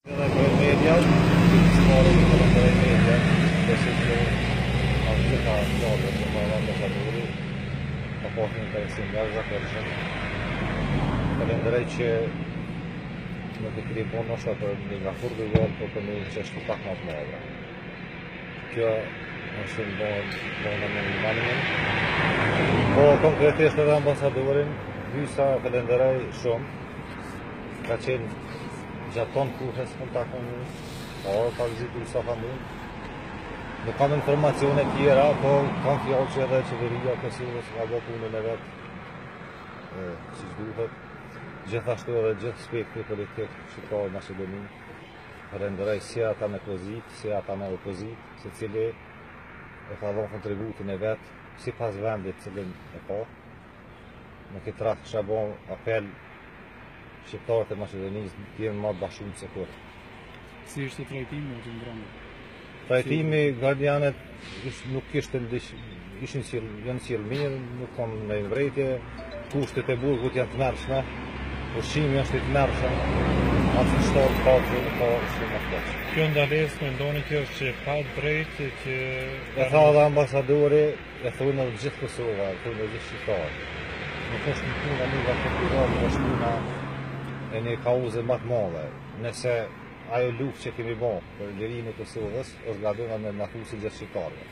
Media, small media, besically, anche a ambasciatori, a pochi interessi kalenderaj që nuk e kri punë është për një nga furgëve, për një që është pak më të madhe. Kjo është në po konkretisht edhe ambasadorin, hysa kalenderaj shumë, ka qenë gjatë tonë kuhes kontakën një, ka vizitu sa familj. Nuk kam informacione tjera, po kam fjallë që edhe qeveria Kosovës ka bërë punën e vetë, si duhet. Gjithashtu edhe gjithë spektri politik shqiptar Maqedoni, kalenderaj si ata me pozit, si ata me opozit, se cili e ka dhënë kontributin e vetë, si pas vendit cilin e ka. Në këtë rast kisha bën apel shqiptarët e Maqedonisë të jenë më bashkëpunë se kur. Si ishte trajtimi aty brenda? Trajtimi gardianet nuk kishte janë sjellë mirë, nuk kam në vrejtje, kushtet e burgut janë të mërshme, ushqimi është i të mërshëm, atë shtatë patri ka shumë aftosh. Kjo ndalesë mendoni që është që pa drejtë që e tha dhe ambasadori, e thunë në gjithë Kosova, e thunë në gjithë shqiptarë. Nuk është në puna një nga kulturale, është puna e një kauze më të madhe. Nëse ajo luftë që kemi bërë për lirinë e Kosovës është gabimë me nathusin gjithë shqiptarëve.